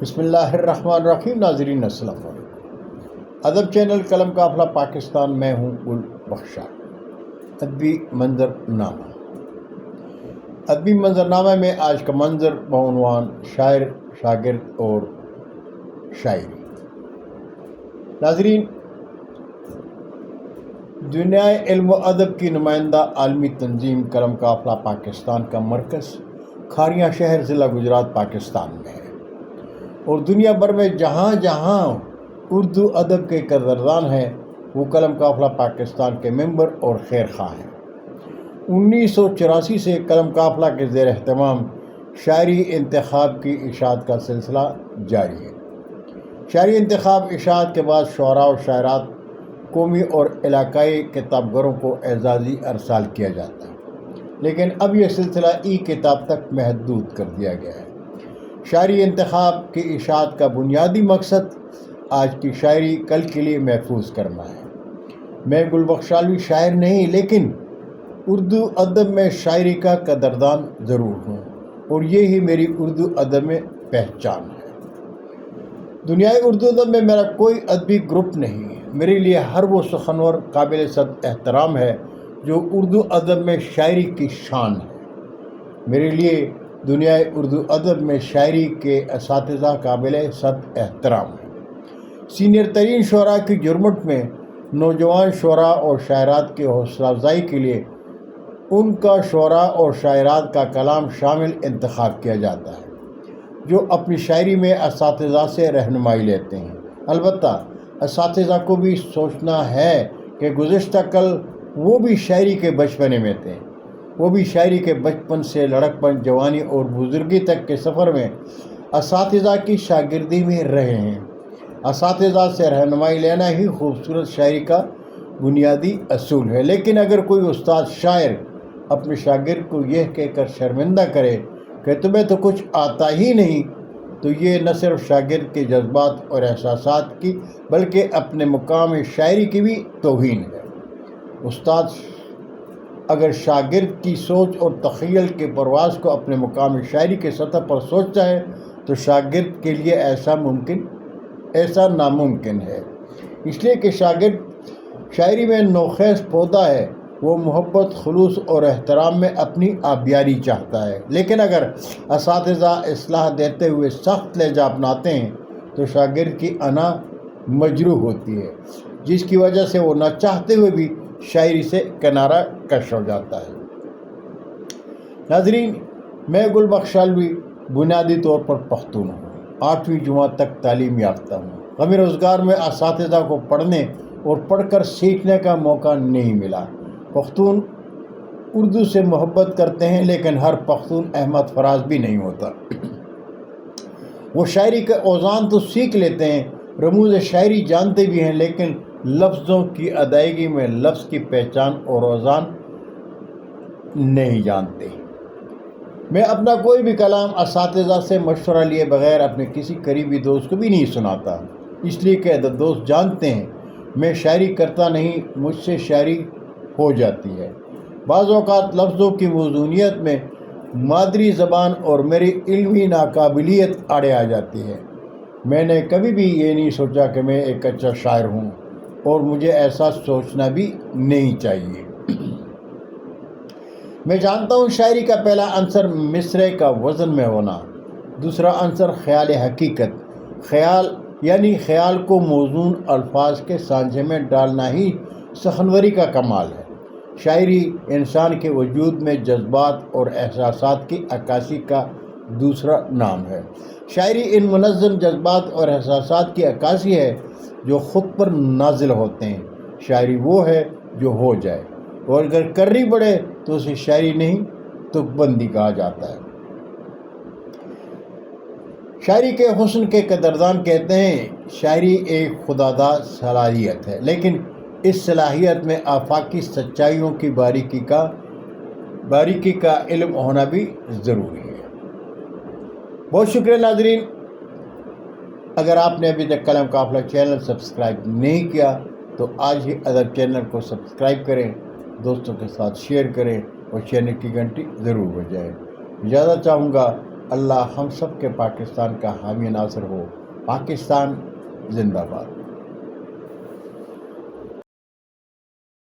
بسم اللہ الرحمن الرحیم۔ ناظرین السلام علیکم۔ ادب چینل قلم قافلہ پاکستان، میں ہوں گل بخشار۔ ادبی منظرنامہ۔ ادبی منظرنامہ میں آج کا منظر بعنوان شاعر، شاگرد اور شاعری۔ ناظرین، دنیائے علم و ادب کی نمائندہ عالمی تنظیم قلم قافلہ پاکستان کا مرکز کھاریاں شہر، ضلع گجرات، پاکستان میں ہے، اور دنیا بھر میں جہاں جہاں اردو ادب کے قدردان ہیں وہ قلم قافلہ پاکستان کے ممبر اور خیر خواہ ہیں۔ 1984 سے قلم قافلہ کے زیر اہتمام شاعری انتخاب کی اشاعت کا سلسلہ جاری ہے۔ شاعری انتخاب اشاعت کے بعد شعراء و شاعرات، قومی اور علاقائی کتابگروں کو اعزازی ارسال کیا جاتا ہے، لیکن اب یہ سلسلہ ای کتاب تک محدود کر دیا گیا ہے۔ شاعری انتخاب کی اشاعت کا بنیادی مقصد آج کی شاعری کل کے لیے محفوظ کرنا ہے۔ میں گل بخشالوی شاعر نہیں، لیکن اردو ادب میں شاعری کا قدردان ضرور ہوں، اور یہی میری اردو ادب میں پہچان ہے۔ دنیائے اردو ادب میں میرا کوئی ادبی گروپ نہیں ہے۔ میرے لیے ہر وہ سخنور قابل صد احترام ہے جو اردو ادب میں شاعری کی شان ہے۔ میرے لیے دنیائے اردو ادب میں شاعری کے اساتذہ قابل صد احترام ہیں۔ سینئر ترین شعراء کی جرمٹ میں نوجوان شعراء اور شاعرات کی حوصلہ افزائی کے لیے ان کا شعراء اور شاعرات کا کلام شامل انتخاب کیا جاتا ہے جو اپنی شاعری میں اساتذہ سے رہنمائی لیتے ہیں۔ البتہ اساتذہ کو بھی سوچنا ہے کہ گزشتہ کل وہ بھی شاعری کے بچپنے میں تھے، وہ بھی شاعری کے بچپن سے لڑکپن، جوانی اور بزرگی تک کے سفر میں اساتذہ کی شاگردی میں رہے ہیں۔ اساتذہ سے رہنمائی لینا ہی خوبصورت شاعری کا بنیادی اصول ہے، لیکن اگر کوئی استاد شاعر اپنے شاگرد کو یہ کہہ کر شرمندہ کرے کہ تمہیں تو کچھ آتا ہی نہیں، تو یہ نہ صرف شاگرد کے جذبات اور احساسات کی بلکہ اپنے مقام شاعری کی بھی توہین ہے۔ استاد اگر شاگرد کی سوچ اور تخیل کے پرواز کو اپنے مقام شاعری کے سطح پر سوچتا ہے تو شاگرد کے لیے ایسا ناممکن ہے، اس لیے کہ شاگرد شاعری میں نوخیز پودا ہے۔ وہ محبت، خلوص اور احترام میں اپنی آبیاری چاہتا ہے، لیکن اگر اساتذہ اصلاح دیتے ہوئے سخت لہجہ اپناتے ہیں تو شاگرد کی انا مجروح ہوتی ہے، جس کی وجہ سے وہ نہ چاہتے ہوئے بھی شاعری سے کنارہ کش ہو جاتا ہے۔ ناظرین، میں گل بخشالوی بنیادی طور پر پختون ہوں، 8ویں جماعت تک تعلیم یافتہ ہوں۔ غم روزگار میں اساتذہ کو پڑھنے اور پڑھ کر سیکھنے کا موقع نہیں ملا۔ پختون اردو سے محبت کرتے ہیں، لیکن ہر پختون احمد فراز بھی نہیں ہوتا۔ وہ شاعری کے اوزان تو سیکھ لیتے ہیں، رموز شاعری جانتے بھی ہیں، لیکن لفظوں کی ادائیگی میں لفظ کی پہچان اور اوزان نہیں جانتے۔ میں اپنا کوئی بھی کلام اساتذہ سے مشورہ لیے بغیر اپنے کسی قریبی دوست کو بھی نہیں سناتا، اس لیے کہ ادب دوست جانتے ہیں میں شاعری کرتا نہیں، مجھ سے شاعری ہو جاتی ہے۔ بعض اوقات لفظوں کی موزونیت میں مادری زبان اور میری علمی ناقابلیت آڑے آ جاتی ہے۔ میں نے کبھی بھی یہ نہیں سوچا کہ میں ایک اچھا شاعر ہوں، اور مجھے ایسا سوچنا بھی نہیں چاہیے۔ میں جانتا ہوں شاعری کا پہلا عنصر مصرعے کا وزن میں ہونا، دوسرا عنصر خیال حقیقت، یعنی خیال کو موزون الفاظ کے سانچے میں ڈالنا ہی سخنوری کا کمال ہے۔ شاعری انسان کے وجود میں جذبات اور احساسات کی عکاسی کا دوسرا نام ہے۔ شاعری ان منظم جذبات اور احساسات کی عکاسی ہے جو خود پر نازل ہوتے ہیں۔ شاعری وہ ہے جو ہو جائے، اور اگر کرنی پڑے تو اسے شاعری نہیں تو بندی کہا جاتا ہے۔ شاعری کے حسن کے قدردان کہتے ہیں شاعری ایک خداداد صلاحیت ہے، لیکن اس صلاحیت میں آفاقی سچائیوں کی باریکی کا علم ہونا بھی ضروری ہے۔ بہت شکریہ ناظرین۔ اگر آپ نے ابھی تک قلم قافلہ چینل سبسکرائب نہیں کیا تو آج ہی ادب چینل کو سبسکرائب کریں، دوستوں کے ساتھ شیئر کریں اور چینل کی گھنٹی ضرور بجائیں۔ اجازت چاہوں گا، اللہ ہم سب کے پاکستان کا حامی ناصر ہو۔ پاکستان زندہ باد۔